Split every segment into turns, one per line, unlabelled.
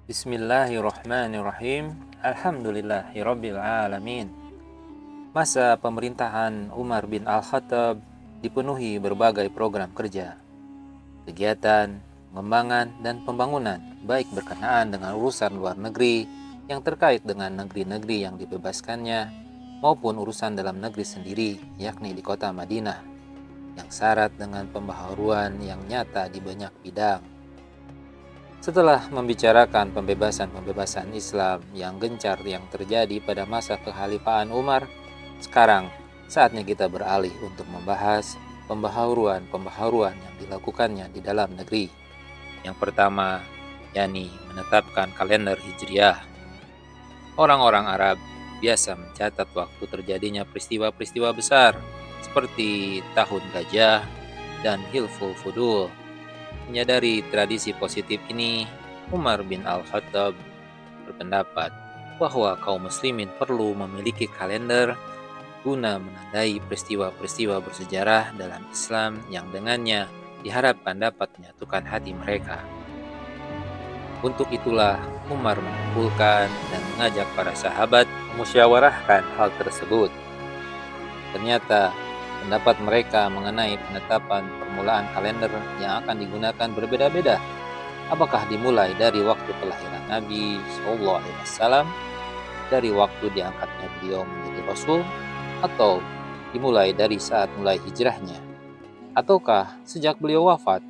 Bismillahirrahmanirrahim. Alhamdulillahirabbil alamin. Masa pemerintahan Umar bin Al-Khattab dipenuhi berbagai program kerja, kegiatan, pengembangan dan pembangunan, baik berkenaan dengan urusan luar negeri yang terkait dengan negeri-negeri yang dibebaskannya maupun urusan dalam negeri sendiri, yakni di kota Madinah, yang syarat dengan pembaharuan yang nyata di banyak bidang. Setelah membicarakan pembebasan-pembebasan Islam yang gencar yang terjadi pada masa kekhalifahan Umar, sekarang saatnya kita beralih untuk membahas pembaharuan-pembaharuan yang dilakukannya di dalam negeri. Yang pertama, yakni menetapkan kalender Hijriah. Orang-orang Arab biasa mencatat waktu terjadinya peristiwa-peristiwa besar seperti Tahun Gajah dan Hilful Fudul. Menyadari tradisi positif ini, Umar bin Al-Khattab berpendapat bahwa kaum muslimin perlu memiliki kalender guna menandai peristiwa-peristiwa bersejarah dalam Islam yang dengannya diharapkan dapat menyatukan hati mereka. Untuk itulah Umar mengumpulkan dan mengajak para sahabat memusyawarahkan hal tersebut. Ternyata pendapat mereka mengenai penetapan permulaan kalender yang akan digunakan berbeda-beda. Apakah dimulai dari waktu kelahiran Nabi SAW, dari waktu diangkatnya beliau menjadi Rasul, atau dimulai dari saat mulai hijrahnya, ataukah sejak beliau wafat?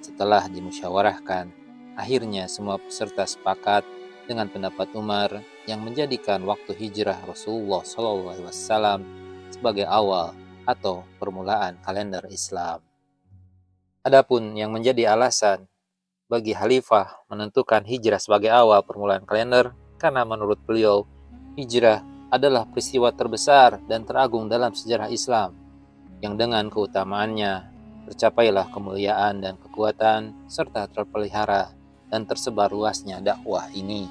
Setelah dimusyawarahkan, akhirnya semua peserta sepakat dengan pendapat Umar yang menjadikan waktu hijrah Rasulullah SAW sebagai awal atau permulaan kalender Islam. Adapun yang menjadi alasan bagi khalifah menentukan hijrah sebagai awal permulaan kalender, karena menurut beliau, hijrah adalah peristiwa terbesar dan teragung dalam sejarah Islam, yang dengan keutamaannya tercapailah kemuliaan dan kekuatan serta terpelihara dan tersebar luasnya dakwah ini.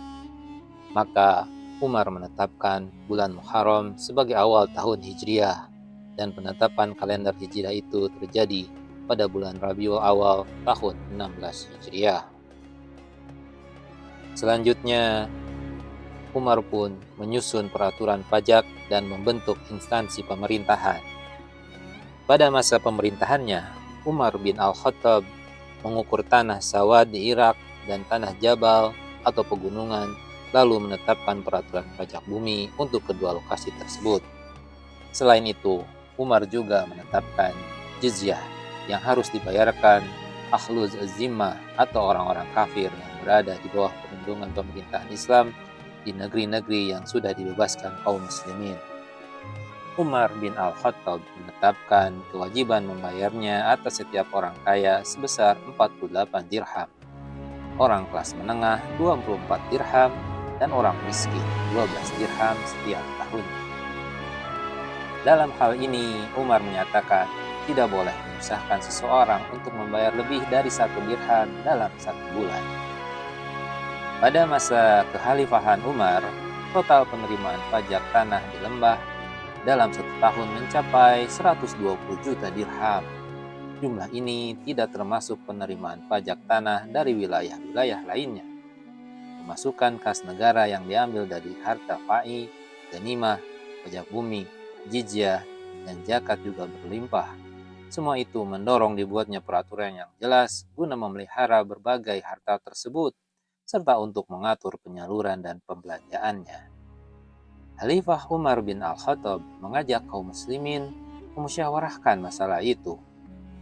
Maka Umar menetapkan bulan Muharram sebagai awal tahun Hijriah, dan penetapan kalender Hijriah itu terjadi pada bulan Rabiul Awal tahun 16 Hijriah. Selanjutnya, Umar pun menyusun peraturan pajak dan membentuk instansi pemerintahan. Pada masa pemerintahannya, Umar bin Al-Khattab mengukur tanah sawah di Irak dan tanah Jabal atau pegunungan, lalu menetapkan peraturan pajak bumi untuk kedua lokasi tersebut. Selain itu, Umar juga menetapkan jizyah yang harus dibayarkan akhluz zimmah atau orang-orang kafir yang berada di bawah perlindungan pemerintahan Islam di negeri-negeri yang sudah dibebaskan kaum muslimin. Umar bin Al-Khattab menetapkan kewajiban membayarnya atas setiap orang kaya sebesar 48 dirham, orang kelas menengah 24 dirham, dan orang miskin 12 dirham setiap tahunnya. Dalam hal ini, Umar menyatakan tidak boleh menyusahkan seseorang untuk membayar lebih dari 1 dirham dalam 1 bulan. Pada masa kekhalifahan Umar, total penerimaan pajak tanah di lembah dalam 1 tahun mencapai 120 juta dirham. Jumlah ini tidak termasuk penerimaan pajak tanah dari wilayah-wilayah lainnya. Pemasukan kas negara yang diambil dari harta fai, ghanimah, pajak bumi, jizyah, dan zakat juga berlimpah. Semua itu mendorong dibuatnya peraturan yang jelas guna memelihara berbagai harta tersebut, serta untuk mengatur penyaluran dan pembelanjaannya. Khalifah Umar bin Al-Khattab mengajak kaum muslimin memusyawarahkan masalah itu.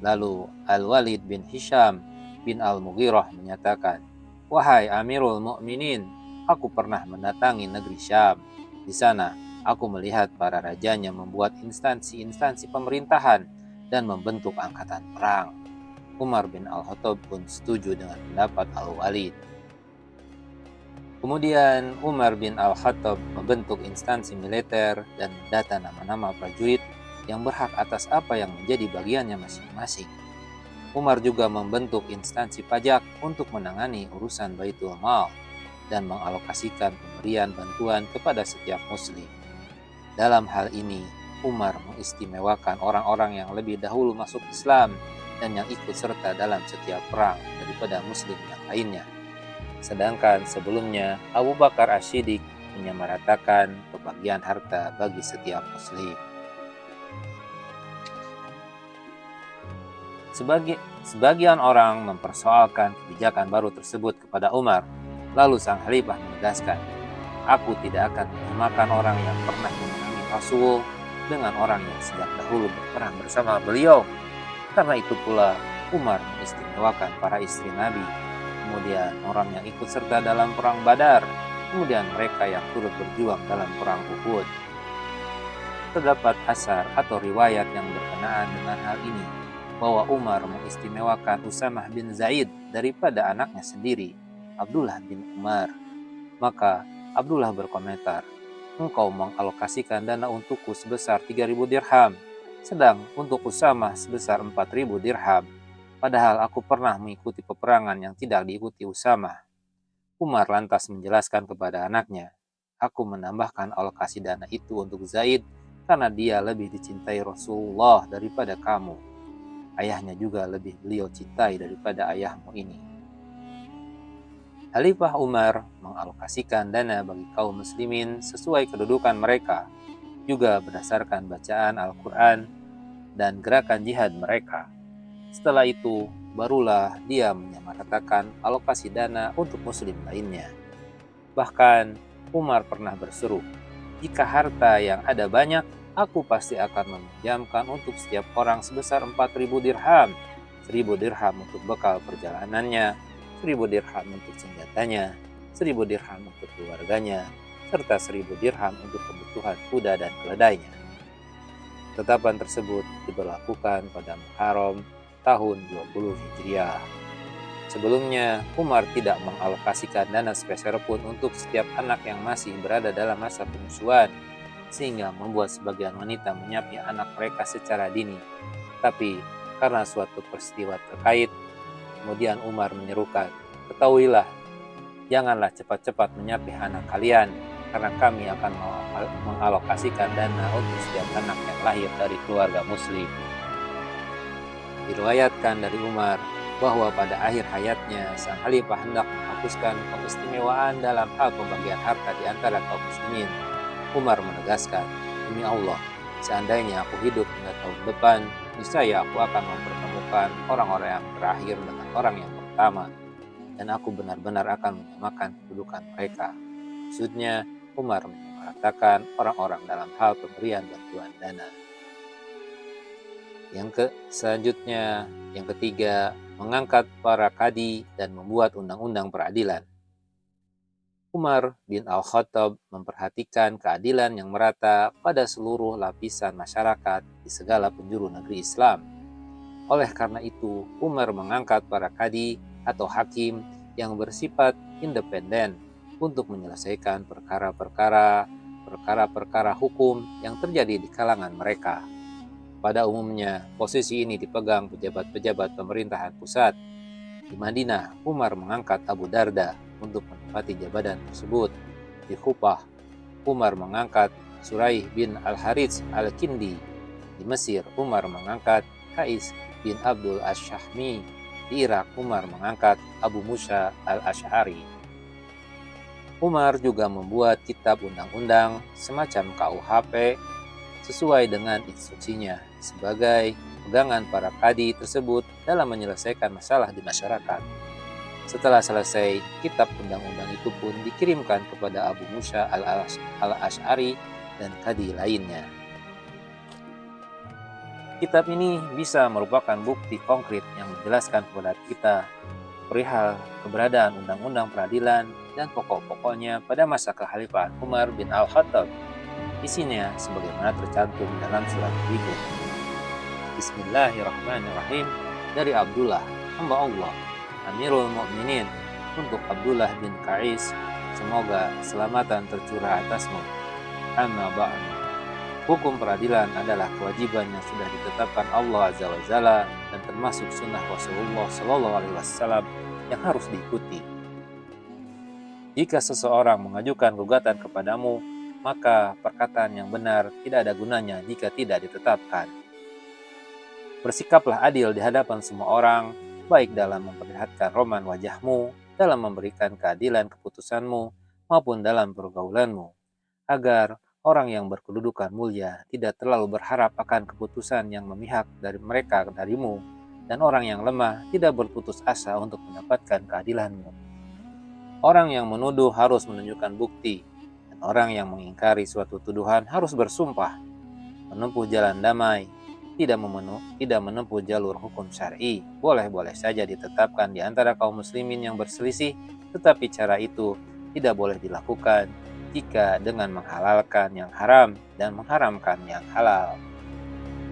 Lalu Al-Walid bin Hisham bin Al-Mughirah menyatakan, "Wahai Amirul Mukminin, aku pernah mendatangi negeri Syam. Di sana, aku melihat para rajanya membuat instansi-instansi pemerintahan dan membentuk angkatan perang." Umar bin Al-Khattab pun setuju dengan pendapat Al-Walid. Kemudian Umar bin Al-Khattab membentuk instansi militer dan mendata nama-nama prajurit yang berhak atas apa yang menjadi bagiannya masing-masing. Umar juga membentuk instansi pajak untuk menangani urusan Baitul Mal dan mengalokasikan pemberian bantuan kepada setiap muslim. Dalam hal ini, Umar mengistimewakan orang-orang yang lebih dahulu masuk Islam dan yang ikut serta dalam setiap perang daripada muslim yang lainnya. Sedangkan sebelumnya Abu Bakar Asy-Siddiq menyamaratakan pembagian harta bagi setiap muslim. Sebagian orang mempersoalkan kebijakan baru tersebut kepada Umar, lalu sang khalifah menegaskan, "Aku tidak akan menyamakan orang yang pernah memerangi Rasul dengan orang yang sejak dahulu berperang bersama beliau." Karena itu pula Umar mengistimewakan para istri Nabi, kemudian orang yang ikut serta dalam perang Badar, kemudian mereka yang turut berjuang dalam perang Uhud. Terdapat asar atau riwayat yang berkenaan dengan hal ini, bahwa Umar mengistimewakan Usamah bin Zaid daripada anaknya sendiri, Abdullah bin Umar. Maka Abdullah berkomentar, "Engkau mengalokasikan dana untukku sebesar 3.000 dirham, sedang untuk Usamah sebesar 4.000 dirham. Padahal aku pernah mengikuti peperangan yang tidak diikuti Usamah." Umar lantas menjelaskan kepada anaknya, "Aku menambahkan alokasi dana itu untuk Zaid karena dia lebih dicintai Rasulullah daripada kamu. Ayahnya juga lebih beliau cintai daripada ayahmu ini." Khalifah Umar mengalokasikan dana bagi kaum muslimin sesuai kedudukan mereka, juga berdasarkan bacaan Al-Quran dan gerakan jihad mereka. Setelah itu, barulah dia menyamaratakan alokasi dana untuk muslim lainnya. Bahkan, Umar pernah berseru, "Jika harta yang ada banyak, aku pasti akan meminjamkan untuk setiap orang sebesar 4.000 dirham, 1.000 dirham untuk bekal perjalanannya, 1.000 dirham untuk senjatanya, 1.000 dirham untuk keluarganya, serta 1.000 dirham untuk kebutuhan kuda dan keledainya." Ketetapan tersebut diberlakukan pada Muharram tahun 20 Hijriah. Sebelumnya, Umar tidak mengalokasikan dana sepeser pun untuk setiap anak yang masih berada dalam masa penyusuan, sehingga membuat sebagian wanita menyapi anak mereka secara dini. Tapi, karena suatu peristiwa terkait, kemudian Umar menyerukan, "Ketahuilah, janganlah cepat-cepat menyapi anak kalian, karena kami akan mengalokasikan dana untuk setiap anak yang lahir dari keluarga muslim." Diriwayatkan dari Umar bahwa pada akhir hayatnya sang khalifah hendak menghapuskan keistimewaan dalam hal pembagian harta di antara kaum muslimin. Umar menegaskan, "Demi Allah, seandainya aku hidup hingga tahun depan, niscaya aku akan mempertemukan orang-orang yang terakhir dengan orang yang pertama, dan aku benar-benar akan menyamakan kedudukan mereka." Maksudnya, Umar menyamaratakan orang-orang dalam hal pemberian bantuan dana. Selanjutnya, yang ketiga, mengangkat para kadi dan membuat undang-undang peradilan. Umar bin Al-Khattab memperhatikan keadilan yang merata pada seluruh lapisan masyarakat di segala penjuru negeri Islam. Oleh karena itu, Umar mengangkat para kadi atau hakim yang bersifat independen untuk menyelesaikan perkara-perkara hukum yang terjadi di kalangan mereka. Pada umumnya, posisi ini dipegang pejabat-pejabat pemerintahan pusat. Di Madinah, Umar mengangkat Abu Darda untuk menempati jabatan tersebut. Di Kufah, Umar mengangkat Suraih bin Al-Harits Al-Kindi. Di Mesir, Umar mengangkat Qais bin Abdul Ash-Shahmi. Di Irak, Umar mengangkat Abu Musa Al-Ash'ari. Umar juga membuat kitab undang-undang semacam KUHP sesuai dengan instruksinya sebagai pegangan para kadi tersebut dalam menyelesaikan masalah di masyarakat. Setelah selesai, kitab undang-undang itu pun dikirimkan kepada Abu Musa al-Ash'ari dan kadi lainnya. Kitab ini bisa merupakan bukti konkret yang menjelaskan kepada kita perihal keberadaan undang-undang peradilan dan pokok-pokoknya pada masa kekhalifahan Umar bin Al-Khattab. Isinya sebagaimana tercantum dalam surat berikut. Bismillahirrahmanirrahim. Dari Abdullah, hamba Allah, Amirul Mukminin, untuk Abdullah bin Qais, semoga keselamatan tercurah atasmu. Amma ba'du. Hukum peradilan adalah kewajiban yang sudah ditetapkan Allah Azza wa Jalla dan termasuk sunnah Rasulullah Sallallahu Alaihi Wasallam yang harus diikuti. Jika seseorang mengajukan gugatan kepadamu, maka perkataan yang benar tidak ada gunanya jika tidak ditetapkan. Bersikaplah adil di hadapan semua orang, baik dalam memperlihatkan roman wajahmu dalam memberikan keadilan keputusanmu maupun dalam pergaulanmu, agar orang yang berkedudukan mulia tidak terlalu berharap akan keputusan yang memihak dari mereka darimu, dan orang yang lemah tidak berputus asa untuk mendapatkan keadilanmu. Orang yang menuduh harus menunjukkan bukti, dan orang yang mengingkari suatu tuduhan harus bersumpah menempuh jalan damai, tidak menempuh jalur hukum syar'i. Boleh-boleh saja ditetapkan di antara kaum muslimin yang berselisih, tetapi cara itu tidak boleh dilakukan jika dengan menghalalkan yang haram dan mengharamkan yang halal.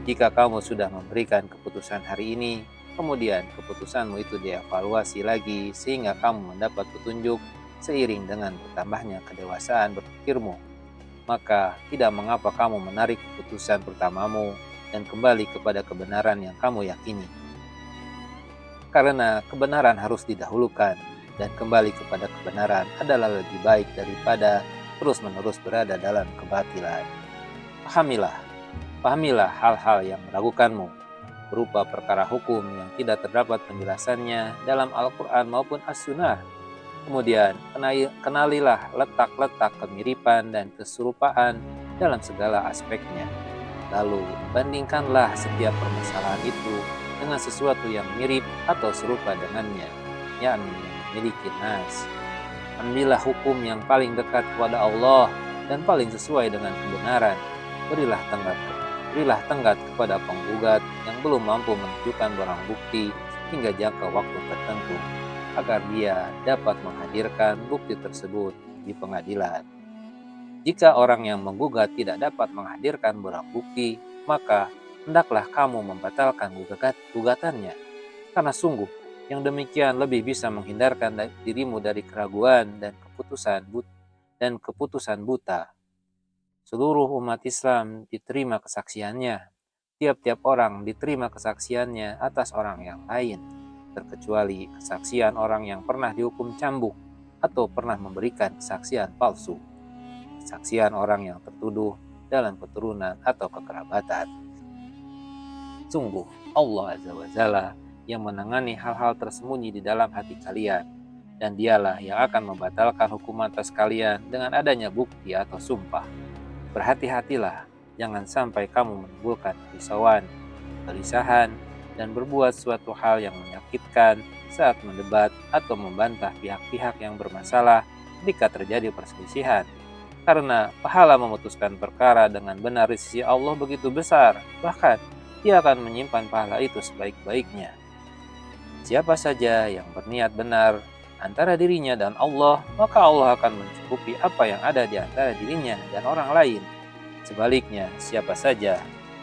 Jika kamu sudah memberikan keputusan hari ini, kemudian keputusanmu itu dievaluasi lagi sehingga kamu mendapat petunjuk seiring dengan bertambahnya kedewasaan berpikirmu, maka tidak mengapa kamu menarik keputusan pertamamu dan kembali kepada kebenaran yang kamu yakini. Karena kebenaran harus didahulukan, dan kembali kepada kebenaran adalah lebih baik daripada terus-menerus berada dalam kebatilan. Pahamilah hal-hal yang meragukanmu, berupa perkara hukum yang tidak terdapat penjelasannya dalam Al-Quran maupun As-Sunnah. Kemudian, kenalilah letak-letak kemiripan dan keserupaan dalam segala aspeknya. Lalu, bandingkanlah setiap permasalahan itu dengan sesuatu yang mirip atau serupa dengannya, yakni yang memiliki nas. Ambillah hukum yang paling dekat kepada Allah dan paling sesuai dengan kebenaran. Berilah tenggat kepada penggugat yang belum mampu menunjukkan barang bukti hingga jangka waktu tertentu, agar dia dapat menghadirkan bukti tersebut di pengadilan. Jika orang yang menggugat tidak dapat menghadirkan barang bukti, maka hendaklah kamu membatalkan gugatannya, karena sungguh yang demikian lebih bisa menghindarkan dirimu dari keraguan dan keputusan buta. Seluruh umat Islam diterima kesaksiannya. Tiap-tiap orang diterima kesaksiannya atas orang yang lain, terkecuali kesaksian orang yang pernah dihukum cambuk atau pernah memberikan kesaksian palsu, kesaksian orang yang tertuduh dalam keturunan atau kekerabatan. Sungguh Allah Azza wa Jalla yang menangani hal-hal tersembunyi di dalam hati kalian, dan dialah yang akan membatalkan hukuman atas kalian dengan adanya bukti atau sumpah. Berhati-hatilah, jangan sampai kamu menimbulkan kerisauan, kegelisahan, dan berbuat suatu hal yang menyakitkan saat mendebat atau membantah pihak-pihak yang bermasalah ketika terjadi perselisihan. Karena pahala memutuskan perkara dengan benar di sisi Allah begitu besar, bahkan Dia akan menyimpan pahala itu sebaik-baiknya. Siapa saja yang berniat benar antara dirinya dan Allah, maka Allah akan mencukupi apa yang ada di antara dirinya dan orang lain. Sebaliknya, siapa saja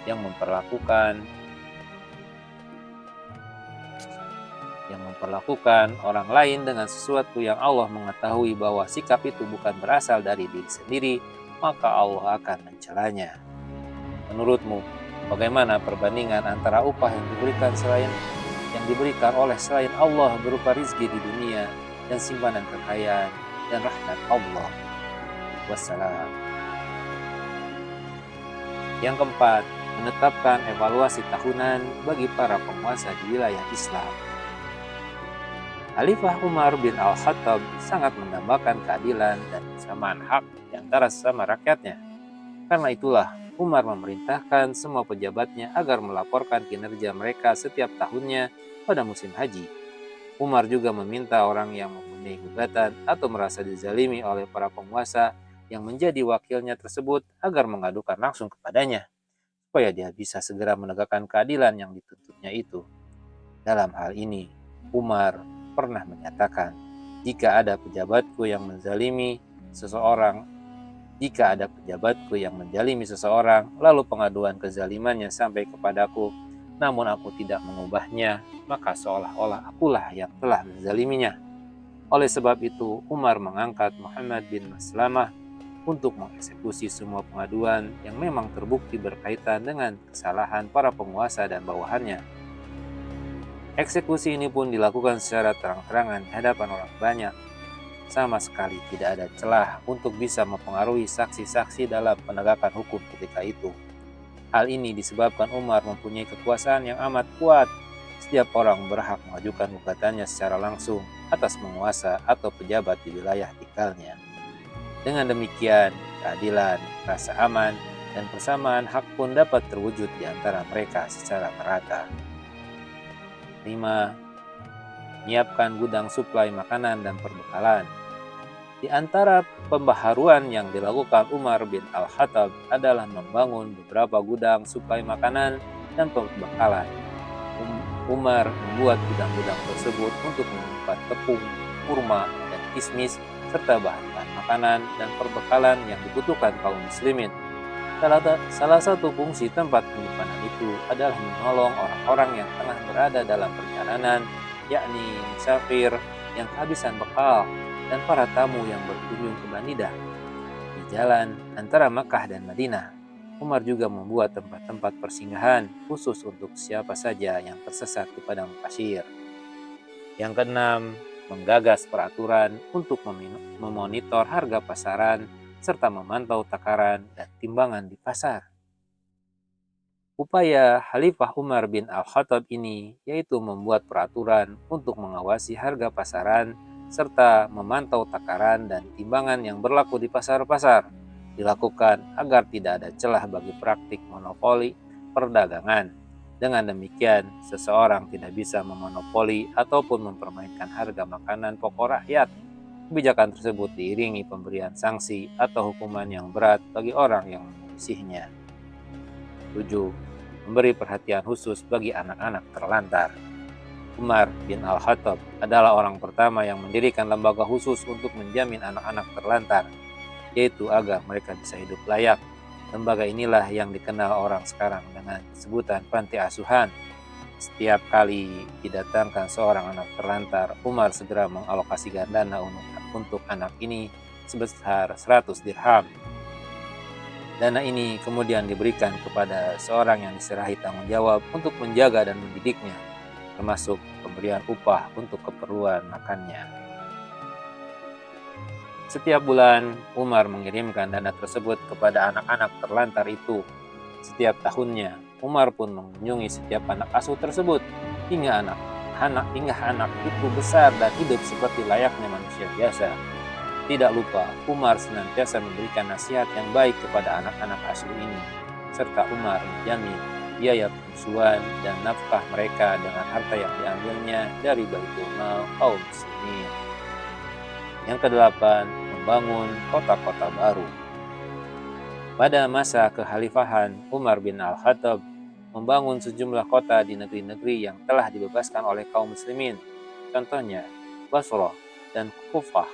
yang memperlakukan orang lain dengan sesuatu yang Allah mengetahui bahwa sikap itu bukan berasal dari diri sendiri, maka Allah akan mencelanya. Menurutmu, bagaimana perbandingan antara upah yang diberikan oleh selain Allah berupa rizki di dunia dan simpanan kekayaan dan rahmat Allah? Wassalam. Yang keempat, menetapkan evaluasi tahunan bagi para penguasa di wilayah Islam. Khalifah Umar bin Al-Khattab sangat mendambakan keadilan dan kesamaan hak di antara sesama rakyatnya. Karena itulah, Umar memerintahkan semua pejabatnya agar melaporkan kinerja mereka setiap tahunnya pada musim haji. Umar juga meminta orang yang mempunyai gugatan atau merasa dizalimi oleh para penguasa yang menjadi wakilnya tersebut agar mengadukan langsung kepadanya, supaya dia bisa segera menegakkan keadilan yang dituntutnya itu. Dalam hal ini, Umar pernah menyatakan, jika ada pejabatku yang menjalimi seseorang, lalu pengaduan kezalimannya sampai kepadaku, namun aku tidak mengubahnya, maka seolah-olah akulah yang telah menzaliminya. Oleh sebab itu, Umar mengangkat Muhammad bin Maslamah untuk mengeksekusi semua pengaduan yang memang terbukti berkaitan dengan kesalahan para penguasa dan bawahannya. Eksekusi ini pun dilakukan secara terang-terangan di hadapan orang banyak. Sama sekali tidak ada celah untuk bisa mempengaruhi saksi-saksi dalam penegakan hukum ketika itu. Hal ini disebabkan Umar mempunyai kekuasaan yang amat kuat setiap orang berhak mengajukan gugatannya secara langsung atas penguasa atau pejabat di wilayah tinggalnya. Dengan demikian, keadilan, rasa aman, dan persamaan hak pun dapat terwujud di antara mereka secara merata. 5. Menyiapkan gudang suplai makanan dan perbekalan. Di antara pembaharuan yang dilakukan Umar bin Al-Khattab adalah membangun beberapa gudang suplai makanan dan perbekalan. Umar membuat gudang-gudang tersebut untuk menyimpan tepung, kurma, dan kismis, serta bahan-bahan makanan dan perbekalan yang dibutuhkan kaum muslimin. Salah satu fungsi tempat penyimpanan itu adalah menolong orang-orang yang tengah berada dalam perjalanan, yakni musafir yang kehabisan bekal dan para tamu yang berkunjung ke Banidah. Di jalan antara Makkah dan Madinah, Umar juga membuat tempat-tempat persinggahan khusus untuk siapa saja yang tersesat di padang pasir. Yang keenam, menggagas peraturan untuk memonitor harga pasaran serta memantau takaran dan timbangan di pasar. Upaya Khalifah Umar bin Al-Khattab ini yaitu membuat peraturan untuk mengawasi harga pasaran serta memantau takaran dan timbangan yang berlaku di pasar-pasar, dilakukan agar tidak ada celah bagi praktik monopoli perdagangan. Dengan demikian, seseorang tidak bisa memonopoli ataupun mempermainkan harga makanan pokok rakyat. Kebijakan tersebut diiringi pemberian sanksi atau hukuman yang berat bagi orang yang menyelisihinya. 7. Memberi perhatian khusus bagi anak-anak terlantar. Umar bin Al-Khattab adalah orang pertama yang mendirikan lembaga khusus untuk menjamin anak-anak terlantar, yaitu agar mereka bisa hidup layak. Lembaga inilah yang dikenal orang sekarang dengan sebutan panti asuhan. Setiap kali didatangkan seorang anak terlantar, Umar segera mengalokasikan dana untuk anak ini sebesar 100 dirham. Dana ini kemudian diberikan kepada seorang yang diserahi tanggung jawab untuk menjaga dan mendidiknya, termasuk pemberian upah untuk keperluan makannya. Setiap bulan, Umar mengirimkan dana tersebut kepada anak-anak terlantar itu. Setiap tahunnya, Umar pun mengunjungi setiap anak asuh tersebut hingga anak itu besar dan hidup seperti layaknya manusia biasa. Tidak lupa, Umar senantiasa memberikan nasihat yang baik kepada anak-anak asuh ini, serta Umar menjamin biaya pengasuhan dan nafkah mereka dengan harta yang diambilnya dari Baitul Mal kaum muslimin. Yang kedelapan, membangun kota-kota baru. Pada masa kekhalifahan Umar bin Al-Khattab membangun sejumlah kota di negeri-negeri yang telah dibebaskan oleh kaum muslimin. Contohnya, Basrah dan Kufah.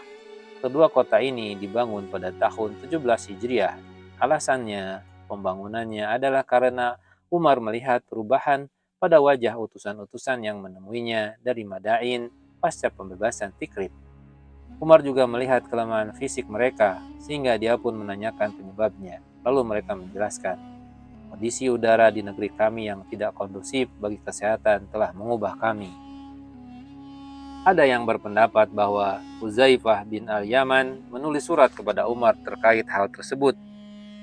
Kedua kota ini dibangun pada tahun 17 Hijriah. Alasannya, pembangunannya adalah karena Umar melihat perubahan pada wajah utusan-utusan yang menemuinya dari Madain pasca pembebasan Tikrit. Umar juga melihat kelemahan fisik mereka, sehingga dia pun menanyakan penyebabnya. Lalu mereka menjelaskan, kondisi udara di negeri kami yang tidak kondusif bagi kesehatan telah mengubah kami. Ada yang berpendapat bahwa Huzaifah bin Al-Yaman menulis surat kepada Umar terkait hal tersebut.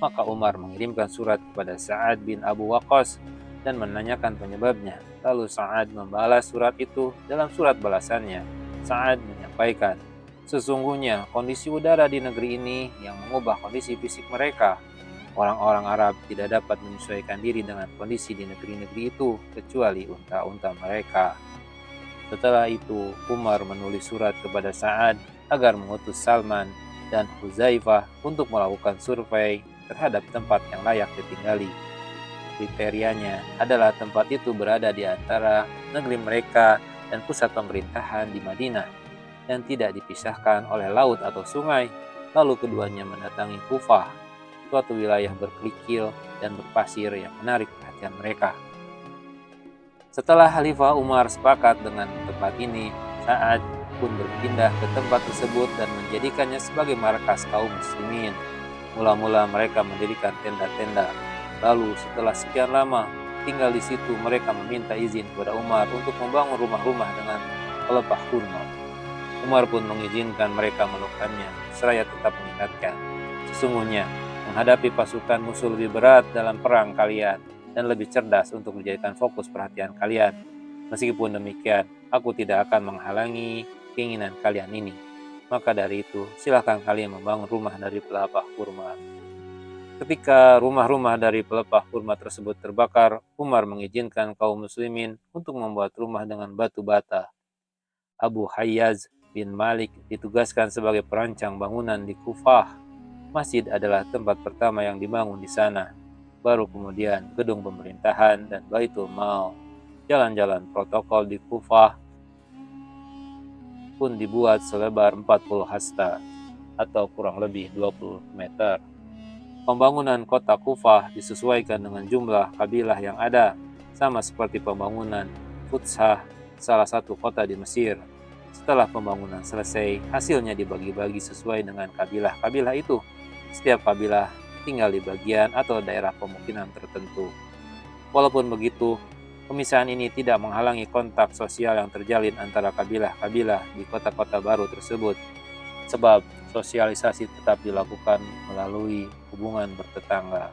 Maka Umar mengirimkan surat kepada Sa'ad bin Abu Waqqas dan menanyakan penyebabnya. Lalu Sa'ad membalas surat itu dalam surat balasannya. Sa'ad menyampaikan, sesungguhnya kondisi udara di negeri ini yang mengubah kondisi fisik mereka. Orang-orang Arab tidak dapat menyesuaikan diri dengan kondisi di negeri-negeri itu kecuali unta-unta mereka. Setelah itu, Umar menulis surat kepada Sa'ad agar mengutus Salman dan Huzaifah untuk melakukan survei terhadap tempat yang layak ditinggali. Kriterianya adalah tempat itu berada di antara negeri mereka dan pusat pemerintahan di Madinah dan tidak dipisahkan oleh laut atau sungai. Lalu keduanya mendatangi Kufah, suatu wilayah berkerikil dan berpasir yang menarik perhatian mereka. Setelah Khalifah Umar sepakat dengan tempat ini, Sa'ad pun berpindah ke tempat tersebut dan menjadikannya sebagai markas kaum muslimin. Mula-mula mereka mendirikan tenda-tenda. Lalu setelah sekian lama tinggal di situ, mereka meminta izin kepada Umar untuk membangun rumah-rumah dengan pelepah kurma. Umar pun mengizinkan mereka melakukannya, seraya tetap mengingatkan, sesungguhnya menghadapi pasukan musuh lebih berat dalam perang kalian dan lebih cerdas untuk menjadikan fokus perhatian kalian. Meskipun demikian, aku tidak akan menghalangi keinginan kalian ini. Maka dari itu, silakan kalian membangun rumah dari pelepah kurma. Ketika rumah-rumah dari pelepah kurma tersebut terbakar, Umar mengizinkan kaum muslimin untuk membuat rumah dengan batu bata. Abu Hayyaz bin Malik ditugaskan sebagai perancang bangunan di Kufah. Masjid adalah tempat pertama yang dibangun di sana. Baru kemudian gedung pemerintahan dan Baitul Mal. Jalan-jalan protokol di Kufah pun dibuat selebar 40 hasta atau kurang lebih 20 meter. Pembangunan kota Kufah disesuaikan dengan jumlah kabilah yang ada, sama seperti pembangunan Futsah, salah satu kota di Mesir. Setelah pembangunan selesai, hasilnya dibagi-bagi sesuai dengan kabilah-kabilah itu. Setiap kabilah tinggal di bagian atau daerah pemukiman tertentu. Walaupun begitu, pemisahan ini tidak menghalangi kontak sosial yang terjalin antara kabilah-kabilah di kota-kota baru tersebut, sebab sosialisasi tetap dilakukan melalui hubungan bertetangga.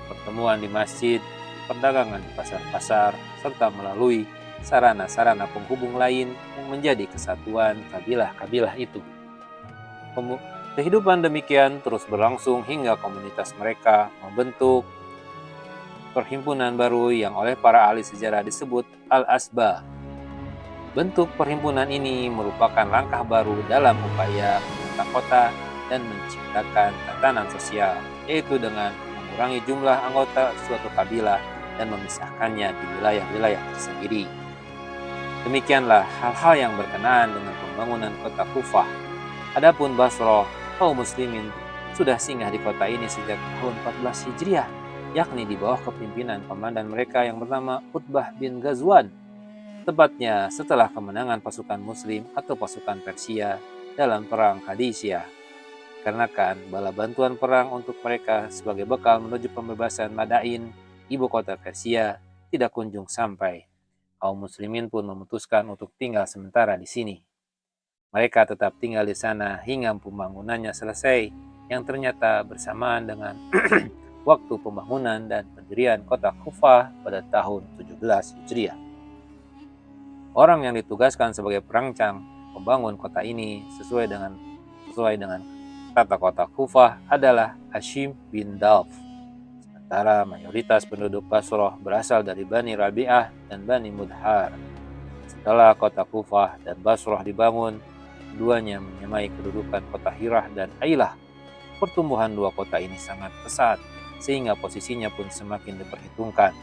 Pertemuan di masjid, perdagangan di pasar-pasar, serta melalui sarana-sarana penghubung lain yang menjadi kesatuan kabilah-kabilah itu. Kehidupan demikian terus berlangsung hingga komunitas mereka membentuk perhimpunan baru yang oleh para ahli sejarah disebut Al-Asba. Bentuk perhimpunan ini merupakan langkah baru dalam upaya membentuk kota dan menciptakan tatanan sosial, yaitu dengan mengurangi jumlah anggota suatu kabilah dan memisahkannya di wilayah-wilayah tersendiri. Demikianlah hal-hal yang berkenaan dengan pembangunan kota Kufah. Adapun Basrah, kaum muslimin sudah singgah di kota ini sejak tahun 14 Hijriah, yakni di bawah kepemimpinan komandan mereka yang bernama Utbah bin Ghazwan. Tepatnya setelah kemenangan pasukan muslim atau pasukan Persia dalam perang Qadisiyah. Karena kan bala bantuan perang untuk mereka sebagai bekal menuju pembebasan Madain, ibu kota Persia, tidak kunjung sampai. Kaum muslimin pun memutuskan untuk tinggal sementara di sini. Mereka tetap tinggal di sana hingga pembangunannya selesai, yang ternyata bersamaan dengan waktu pembangunan dan pendirian kota Kufah pada tahun 17 Hijriah. Orang yang ditugaskan sebagai perancang pembangun kota ini sesuai dengan tata kota Kufah adalah Hashim bin Dauf. Sementara mayoritas penduduk Basrah berasal dari Bani Rabi'ah dan Bani Mudhar. Setelah kota Kufah dan Basrah dibangun, keduanya menyamai kedudukan kota Hirah dan Ailah. Pertumbuhan dua kota ini sangat pesat, sehingga posisinya pun semakin diperhitungkan.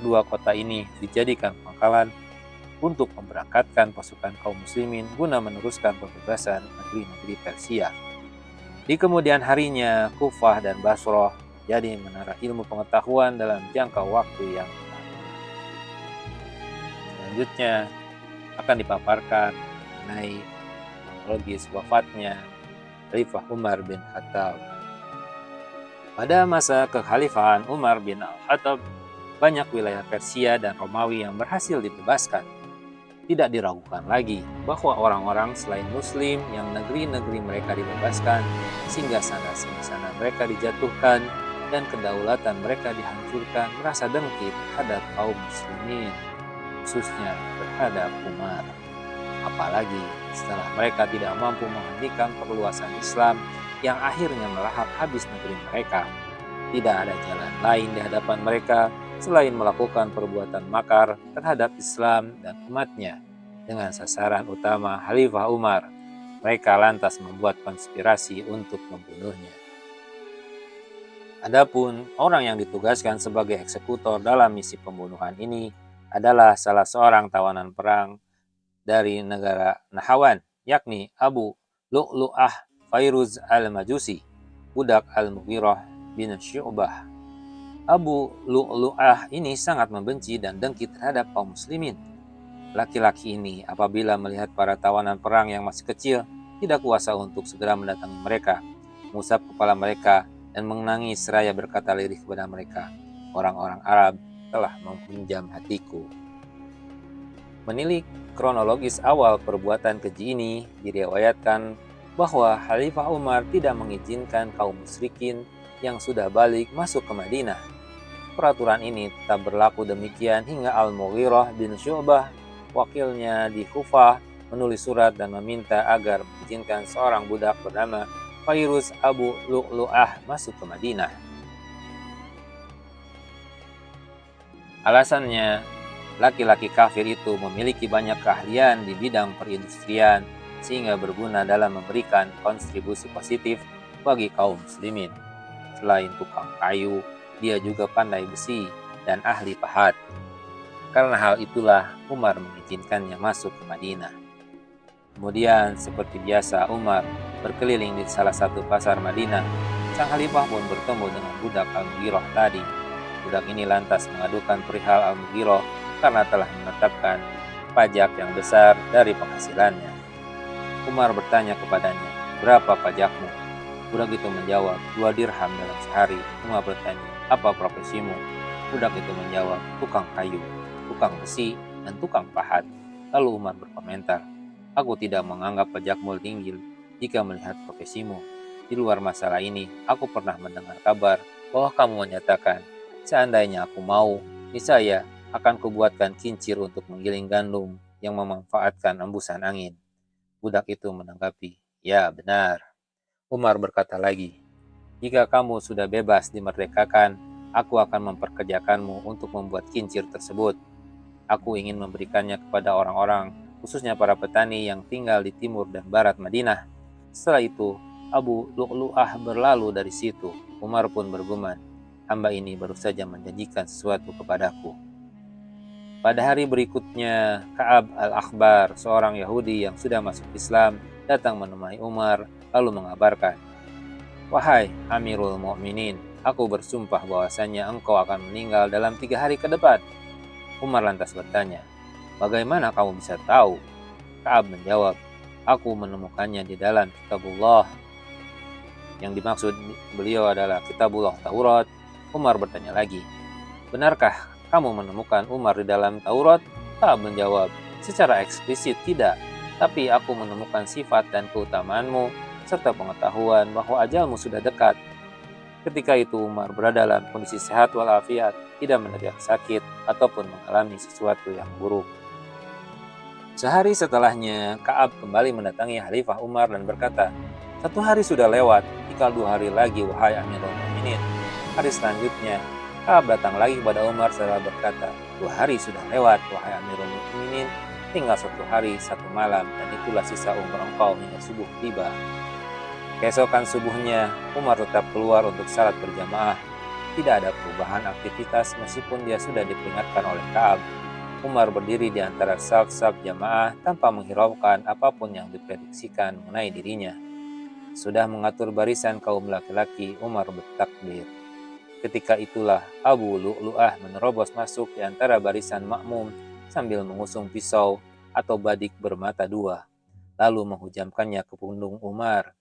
Kedua kota ini dijadikan pangkalan untuk memberangkatkan pasukan kaum muslimin guna meneruskan pembebasan negeri-negeri Persia. Di kemudian harinya, Kufah dan Basrah jadi menara ilmu pengetahuan dalam jangka waktu yang lama. Selanjutnya akan dipaparkan mengenai kronologis wafatnya Khalifah Umar bin Khattab. Pada masa kekhalifahan Umar bin Al-Khattab, banyak wilayah Persia dan Romawi yang berhasil dibebaskan. Tidak diragukan lagi bahwa orang-orang selain Muslim yang negeri-negeri mereka dibebaskan, singgah-sana mereka dijatuhkan, dan kedaulatan mereka dihancurkan, merasa dengki terhadap kaum muslimin, khususnya terhadap Umar. Apalagi setelah mereka tidak mampu menghentikan perluasan Islam yang akhirnya melahap habis negeri mereka. Tidak ada jalan lain di hadapan mereka selain melakukan perbuatan makar terhadap Islam dan umatnya dengan sasaran utama Khalifah Umar. Mereka lantas membuat konspirasi untuk membunuhnya. Adapun orang yang ditugaskan sebagai eksekutor dalam misi pembunuhan ini adalah salah seorang tawanan perang dari negara Nahawan, yakni Abu Lu'lu'ah Fairuz al-Majusi, budak Al-Mughirah bin Syu'bah. Abu Lu'lu'ah ini sangat membenci dan dengki terhadap kaum muslimin. Laki-laki ini apabila melihat para tawanan perang yang masih kecil, tidak kuasa untuk segera mendatangi mereka, mengusap kepala mereka, dan menangis seraya berkata lirih kepada mereka, "Orang-orang Arab telah menghunjam hatiku." Menilik kronologis awal perbuatan keji ini, diriwayatkan bahwa Khalifah Umar tidak mengizinkan kaum musyrikin yang sudah balik masuk ke Madinah. Peraturan ini tetap berlaku demikian hingga Al-Mughirah bin Syu'bah, wakilnya di Kufah, menulis surat dan meminta agar mengizinkan seorang budak bernama Fairuz Abu Lu'lu'ah masuk ke Madinah. Alasannya, laki-laki kafir itu memiliki banyak keahlian di bidang perindustrian sehingga berguna dalam memberikan kontribusi positif bagi kaum muslimin. Selain tukang kayu, dia juga pandai besi dan ahli pahat. Karena hal itulah Umar mengizinkannya masuk ke Madinah. Kemudian seperti biasa Umar berkeliling di salah satu pasar Madinah. Sang Khalifah pun bertemu dengan budak Al-Mughirah tadi. Budak ini lantas mengadukan perihal Al-Mughirah karena telah menetapkan pajak yang besar dari penghasilannya. Umar bertanya kepadanya, "Berapa pajakmu?" Budak itu menjawab, 2 dirham dalam sehari. Umar bertanya, "Apa profesimu?" Budak itu menjawab, "Tukang kayu, tukang besi, dan tukang pahat." Lalu Umar berkomentar, "Aku tidak menganggap pajakmu tinggi jika melihat profesimu. Di luar masalah ini, aku pernah mendengar kabar bahwa kamu menyatakan, seandainya aku mau, niscaya akan kubuatkan kincir untuk menggiling gandum yang memanfaatkan embusan angin." Budak itu menanggapi, "Ya benar." Umar berkata lagi, "Jika kamu sudah bebas dimerdekakan, aku akan memperkerjakanmu untuk membuat kincir tersebut. Aku ingin memberikannya kepada orang-orang, khususnya para petani yang tinggal di timur dan barat Madinah." Setelah itu, Abu Lu'lu'ah berlalu dari situ. Umar pun bergumam, "Hamba ini baru saja menjanjikan sesuatu kepadaku." Pada hari berikutnya, Ka'ab al-Akhbar, seorang Yahudi yang sudah masuk Islam, datang menemui Umar, lalu mengabarkan, "Wahai Amirul Mukminin, aku bersumpah bahwasannya engkau akan meninggal dalam 3 hari ke depan." Umar lantas bertanya, "Bagaimana kamu bisa tahu?" Ka'ab menjawab, "Aku menemukannya di dalam Kitabullah." Yang dimaksud beliau adalah Kitabullah Taurat. Umar bertanya lagi, "Benarkah kamu menemukan Umar di dalam Taurat?" Ka'ab menjawab, "Secara eksplisit tidak, tapi aku menemukan sifat dan keutamaanmu serta pengetahuan bahwa ajalmu sudah dekat." Ketika itu Umar berada dalam kondisi sehat walafiat, tidak menderita sakit ataupun mengalami sesuatu yang buruk. Sehari setelahnya, Ka'ab kembali mendatangi Khalifah Umar dan berkata, "1 hari sudah lewat, tinggal 2 hari lagi, wahai Amirul Mukminin." Hari selanjutnya, Ka'ab datang lagi kepada Umar seraya berkata, "2 hari sudah lewat, wahai Amirul Mukminin, tinggal 1 hari 1 malam, dan itulah sisa umur engkau hingga subuh tiba." Keesokan subuhnya, Umar tetap keluar untuk salat berjamaah. Tidak ada perubahan aktivitas meskipun dia sudah diperingatkan oleh Ka'ab. Umar berdiri di antara saf-saf jamaah tanpa menghiraukan apapun yang diprediksikan mengenai dirinya. Sudah mengatur barisan kaum laki-laki, Umar bertakbir. Ketika itulah Abu Lu'lu'ah menerobos masuk di antara barisan makmum sambil mengusung pisau atau badik bermata 2, lalu menghujamkannya ke punggung Umar.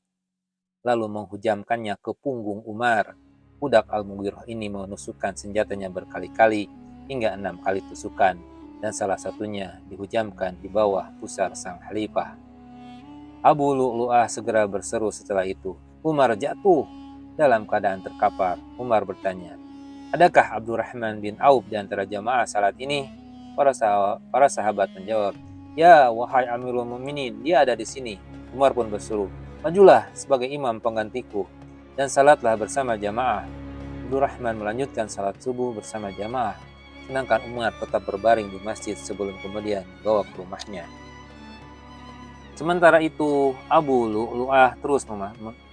Budak Al-Mughirah ini menusukkan senjatanya berkali-kali hingga 6 kali tusukan, dan salah satunya dihujamkan di bawah pusar sang khalifah. Abu Lu'lu'ah segera berseru setelah itu, "Umar jatuh!" Dalam keadaan terkapar, Umar bertanya, "Adakah Abdurrahman bin Auf di antara jamaah salat ini?" Para sahabat menjawab, "Ya, wahai Amirul Mukminin, dia ada di sini." Umar pun berseru, "Majulah sebagai imam penggantiku dan salatlah bersama jamaah." Abdurrahman melanjutkan salat subuh bersama jamaah, sedangkan Umar tetap berbaring di masjid sebelum kemudian dibawa ke rumahnya. Sementara itu, Abu Lu'lu'ah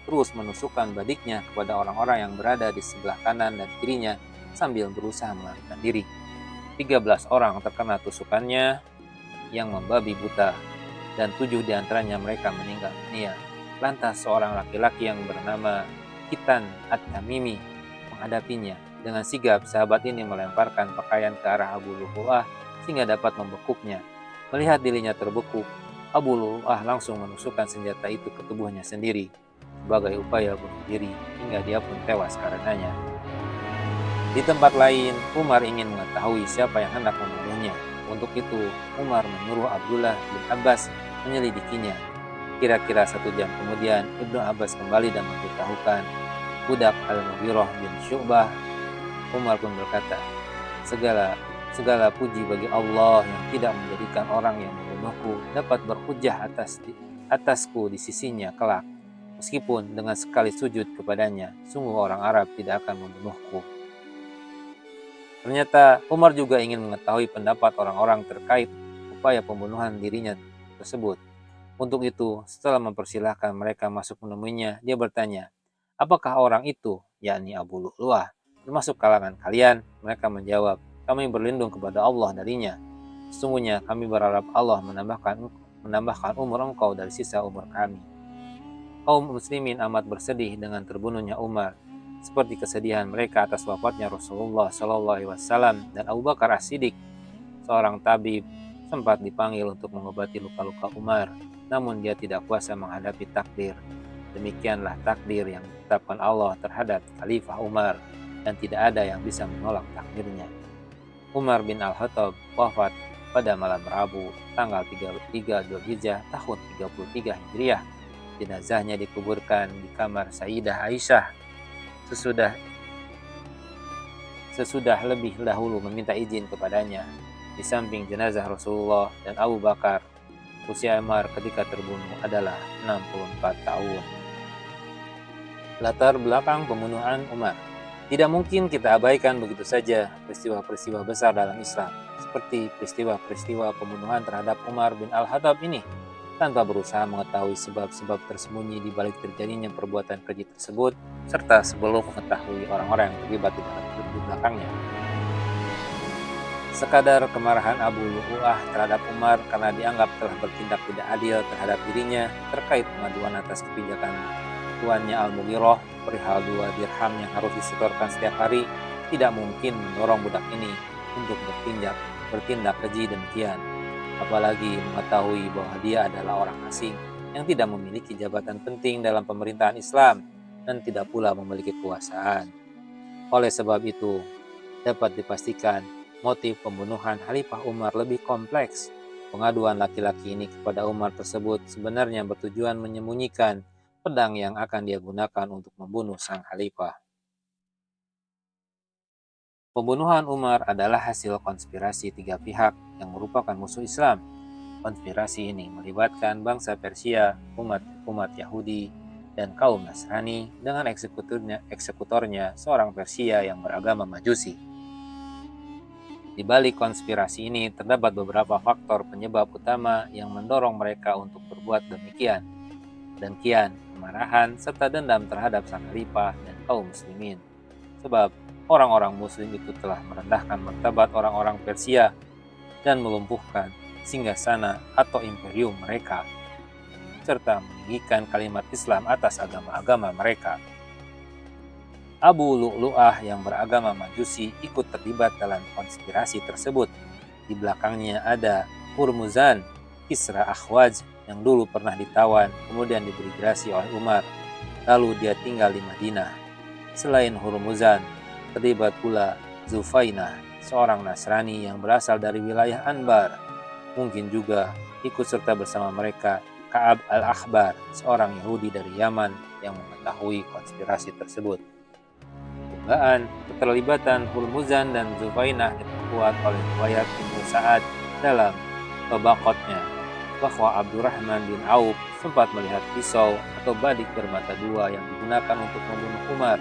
terus menusukkan badiknya kepada orang-orang yang berada di sebelah kanan dan kirinya sambil berusaha melarikan diri. 13 orang terkena tusukannya yang membabi buta, dan 7 diantaranya mereka meninggal dunia. Lantas seorang laki-laki yang bernama Kitan At-Tamimi menghadapinya. Dengan sigap, sahabat ini melemparkan pakaian ke arah Abu Lu'lu'ah sehingga dapat membekuknya. Melihat dirinya terbekuk, Abu Lu'lu'ah langsung menusukkan senjata itu ke tubuhnya sendiri sebagai upaya bunuh diri, hingga dia pun tewas karenanya. Di tempat lain, Umar ingin mengetahui siapa yang hendak membunuhnya. Untuk itu, Umar menyuruh Abdullah bin Abbas menyelidikinya. Kira-kira 1 jam kemudian, Ibnu Abbas kembali dan memberitahukan budak Al-Mughirah bin Syu'bah Umar pun berkata, segala segala puji bagi Allah yang tidak menjadikan orang yang membunuhku dapat berhujjah atasku di sisinya kelak. Meskipun dengan sekali sujud kepadanya, sungguh orang Arab tidak akan membunuhku. Ternyata Umar juga ingin mengetahui pendapat orang-orang terkait upaya pembunuhan dirinya tersebut. Untuk itu, setelah mempersilahkan mereka masuk menemuinya, dia bertanya, apakah orang itu, yakni Abu Lu'lu'ah, termasuk kalangan kalian? Mereka menjawab, kami berlindung kepada Allah darinya. Sesungguhnya kami berharap Allah menambahkan umur engkau dari sisa umur kami. Kaum muslimin amat bersedih dengan terbunuhnya Umar, seperti kesedihan mereka atas wafatnya Rasulullah SAW dan Abu Bakar As-Siddiq, seorang tabib, sempat dipanggil untuk mengobati luka-luka Umar, namun dia tidak kuasa menghadapi takdir. Demikianlah takdir yang ditetapkan Allah terhadap Khalifah Umar, dan tidak ada yang bisa menolak takdirnya. Umar bin Al-Khattab wafat pada malam Rabu, tanggal 3 Dzulhijjah tahun 33 Hijriah. Jenazahnya dikuburkan di kamar Sayyidah Aisyah sesudah lebih dahulu meminta izin kepadanya. Di samping jenazah Rasulullah dan Abu Bakar, usia Umar ketika terbunuh adalah 64 tahun. Latar belakang pembunuhan Umar. Tidak mungkin kita abaikan begitu saja peristiwa-peristiwa besar dalam Islam, seperti peristiwa-peristiwa pembunuhan terhadap Umar bin Al-Khattab ini, tanpa berusaha mengetahui sebab-sebab tersembunyi di balik terjadinya perbuatan keji tersebut, serta sebelum mengetahui orang-orang yang terlibat di belakangnya. Sekadar kemarahan Abu Lu'lu'ah terhadap Umar karena dianggap telah bertindak tidak adil terhadap dirinya terkait pengaduan atas kebijakan tuannya Al-Mughirah perihal 2 dirham yang harus disetorkan setiap hari, tidak mungkin mendorong budak ini untuk bertindak keji demikian. Apalagi mengetahui bahwa dia adalah orang asing yang tidak memiliki jabatan penting dalam pemerintahan Islam dan tidak pula memiliki kekuasaan. Oleh sebab itu, dapat dipastikan motif pembunuhan Khalifah Umar lebih kompleks. Pengaduan laki-laki ini kepada Umar tersebut sebenarnya bertujuan menyembunyikan pedang yang akan dia gunakan untuk membunuh sang khalifah. Pembunuhan Umar adalah hasil konspirasi 3 pihak yang merupakan musuh Islam. Konspirasi ini melibatkan bangsa Persia, umat Yahudi, dan kaum Nasrani dengan eksekutornya seorang Persia yang beragama Majusi. Di balik konspirasi ini terdapat beberapa faktor penyebab utama yang mendorong mereka untuk berbuat demikian. Dengkian, kemarahan, serta dendam terhadap sang khalifah dan kaum muslimin. Sebab orang-orang muslim itu telah merendahkan martabat orang-orang Persia dan melumpuhkan singgasana atau imperium mereka, serta meninggikan kalimat Islam atas agama-agama mereka. Abu Lu'lu'ah yang beragama Majusi ikut terlibat dalam konspirasi tersebut. Di belakangnya ada Hurmuzan, Kisra Akhwaz yang dulu pernah ditawan, kemudian diberi grasi oleh Umar. Lalu dia tinggal di Madinah. Selain Hurmuzan, terlibat pula Zufainah, seorang Nasrani yang berasal dari wilayah Anbar. Mungkin juga ikut serta bersama mereka Ka'ab al-Akhbar, seorang Yahudi dari Yaman yang mengetahui konspirasi tersebut. Dugaan keterlibatan Hurmuzan dan Zufainah diperkuat oleh riwayat Ibnu Sa'ad dalam Tabaqatnya bahwa Abdurrahman bin Auf sempat melihat pisau atau badik bermata dua yang digunakan untuk membunuh Umar.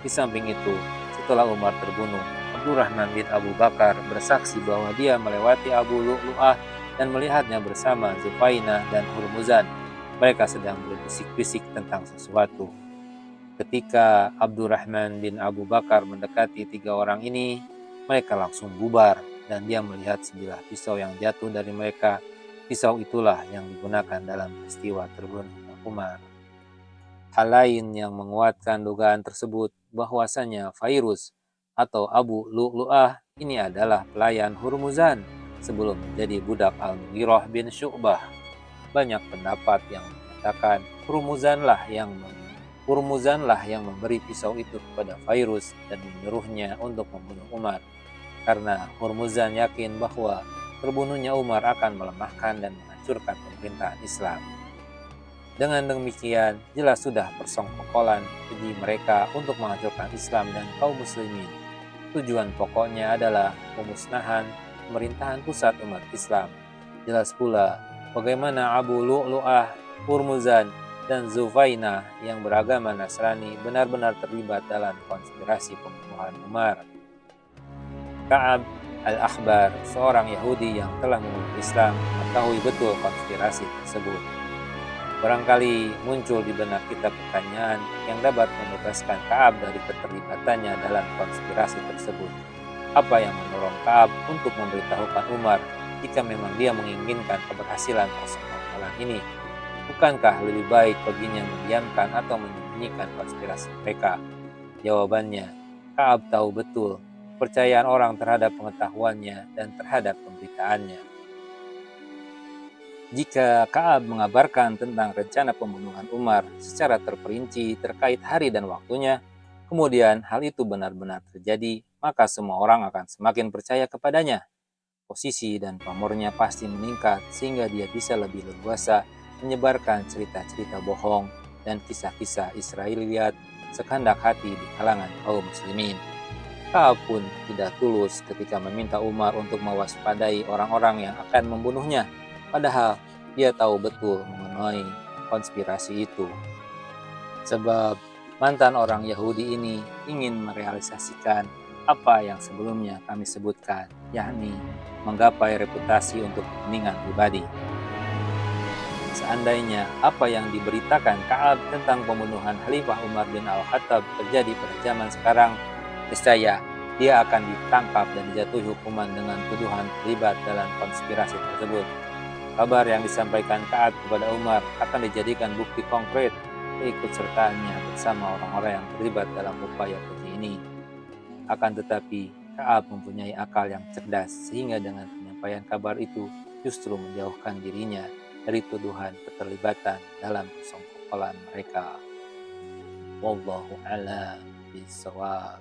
Di samping itu, setelah Umar terbunuh, Abdurrahman bin Abu Bakar bersaksi bahwa dia melewati Abu Lu'lu'ah dan melihatnya bersama Zufainah dan Hurmuzan. Mereka sedang berbisik-bisik tentang sesuatu. Ketika Abdurrahman bin Abu Bakar mendekati 3 orang ini, mereka langsung bubar dan dia melihat sebilah pisau yang jatuh dari mereka. Pisau itulah yang digunakan dalam peristiwa terbunuhnya Umar. Hal lain yang menguatkan dugaan tersebut bahwasanya Fairuz atau Abu Lu'lu'ah ini adalah pelayan Hurmuzan sebelum menjadi budak Al-Mughirah bin Syu'bah. Banyak pendapat yang mengatakan Hurmuzanlah yang memberi pisau itu kepada Fairuz dan menyuruhnya untuk membunuh Umar, karena Hurmuzan yakin bahwa terbunuhnya Umar akan melemahkan dan menghancurkan pemerintahan Islam. Dengan demikian, jelas sudah persengkokolan keji mereka untuk menghancurkan Islam dan kaum muslimin. Tujuan pokoknya adalah pemusnahan pemerintahan pusat umat Islam. Jelas pula bagaimana Abu Lu'lu'ah, Hurmuzan, dan Zuvaina yang beragama Nasrani benar-benar terlibat dalam konspirasi pembunuhan Umar. Ka'ab al-Akhbar, seorang Yahudi yang telah memeluk Islam, mengetahui betul konspirasi tersebut. Barangkali muncul di benak kita pertanyaan yang dapat membebaskan Ka'ab dari keterlibatannya dalam konspirasi tersebut. Apa yang mendorong Ka'ab untuk memberitahukan Umar jika memang dia menginginkan keberhasilan persekongkolan ini? Bukankah lebih baik baginya mendiamkan atau menyembunyikan konspirasi mereka? Jawabannya, Ka'ab tahu betul kepercayaan orang terhadap pengetahuannya dan terhadap pemberitaannya. Jika Ka'ab mengabarkan tentang rencana pembunuhan Umar secara terperinci terkait hari dan waktunya, kemudian hal itu benar-benar terjadi, maka semua orang akan semakin percaya kepadanya. Posisi dan pamornya pasti meningkat sehingga dia bisa lebih leluasa menyebarkan cerita-cerita bohong dan kisah-kisah Israiliyat sekehendak hati di kalangan kaum muslimin. Ka'ab pun tidak tulus ketika meminta Umar untuk mewaspadai orang-orang yang akan membunuhnya, padahal dia tahu betul mengenai konspirasi itu. Sebab mantan orang Yahudi ini ingin merealisasikan apa yang sebelumnya kami sebutkan, yakni menggapai reputasi untuk kepentingan pribadi. Seandainya apa yang diberitakan Ka'ab tentang pembunuhan Khalifah Umar bin Al-Khattab terjadi pada zaman sekarang, niscaya dia akan ditangkap dan dijatuhi hukuman dengan tuduhan terlibat dalam konspirasi tersebut. Kabar yang disampaikan Ka'ab kepada Umar akan dijadikan bukti konkret keikutsertaannya bersama orang-orang yang terlibat dalam upaya keji ini. Akan tetapi, Ka'ab mempunyai akal yang cerdas sehingga dengan penyampaian kabar itu justru menjauhkan dirinya dari tuduhan keterlibatan dalam persekongkolan mereka. Wallahu a'lam bishawab.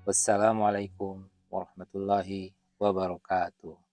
Wassalamualaikum warahmatullahi wabarakatuh.